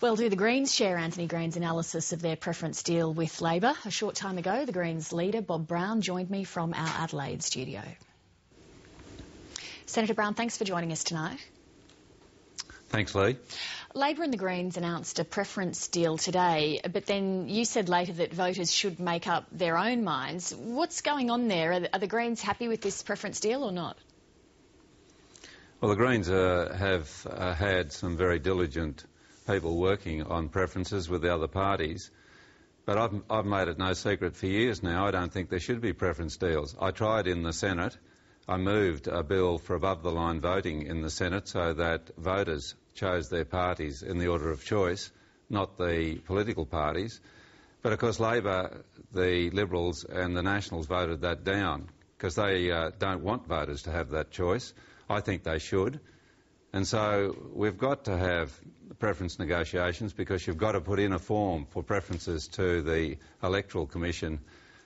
Well, do the Greens share Anthony Green's analysis of their preference deal with Labor? A short time ago, the Greens leader, Bob Brown, joined me from our Adelaide studio. Senator Brown, thanks for joining us tonight. Thanks, Lee. Labor and the Greens announced a preference deal today, but then you said later that voters should make up their own minds. What's going on there? Are the Greens happy with this preference deal or not? Well, the Greens have had some very diligent people working on preferences with the other parties, but I've made it no secret for years now I don't think there should be preference deals. I tried in the Senate. I moved a bill for above-the-line voting in the Senate so that voters chose their parties in the order of choice, not the political parties. But of course Labor, the Liberals and the Nationals voted that down because they don't want voters to have that choice. I think they should. And so we've got to have preference negotiations because you've got to put in a form for preferences to the Electoral Commission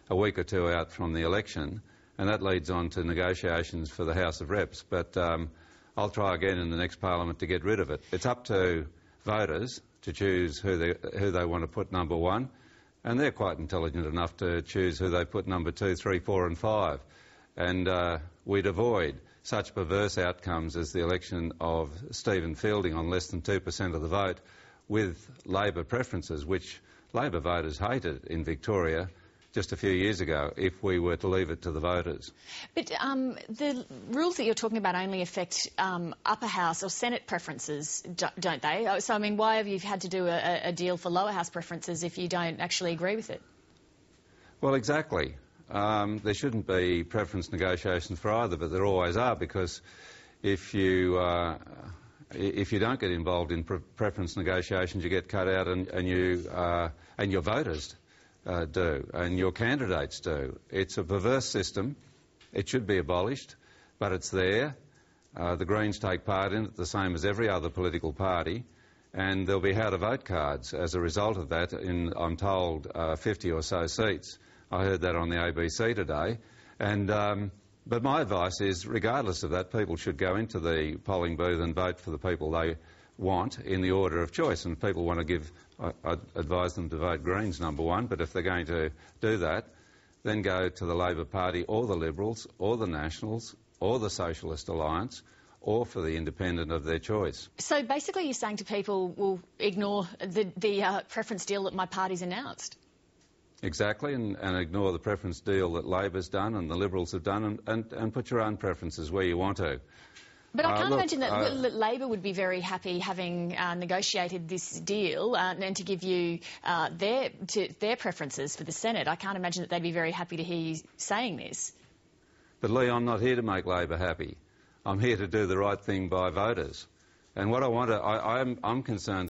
a week or two out from the election, and that leads on to negotiations for the House of Reps. But I'll try again in the next Parliament to get rid of it. It's up to voters to choose who they want to put number one, and they're quite intelligent enough to choose who they put number 2, 3, 4 and 5. And we'd avoid such perverse outcomes as the election of Stephen Fielding on less than 2% of the vote with Labor preferences, which Labor voters hated in Victoria just a few years ago, if we were to leave it to the voters. But the rules that you're talking about only affect upper house or Senate preferences, don't they? So, I mean, why have you had to do a deal for lower house preferences if you don't actually agree with it? Well, exactly. There shouldn't be preference negotiations for either, but there always are, because if you don't get involved in preference negotiations, you get cut out, and your voters do, and your candidates do. It's a perverse system. It should be abolished, but it's there. The Greens take part in it the same as every other political party, and there'll be how-to-vote cards as a result of that in, I'm told, 50 or so seats. I heard that on the ABC today. And, but my advice is, regardless of that, people should go into the polling booth and vote for the people they want in the order of choice. And if people want to give, I'd advise them to vote Greens number one, but if they're going to do that, then go to the Labor Party or the Liberals or the Nationals or the Socialist Alliance or for the independent of their choice. So basically you're saying to people, well, ignore the preference deal that my party's announced? Exactly, and ignore the preference deal that Labor's done and the Liberals have done, and put your own preferences where you want to. But I can't imagine that Labor would be very happy having negotiated this deal and to give you their preferences for the Senate. I can't imagine that they'd be very happy to hear you saying this. But Lee, I'm not here to make Labor happy. I'm here to do the right thing by voters. And what I want to, I'm concerned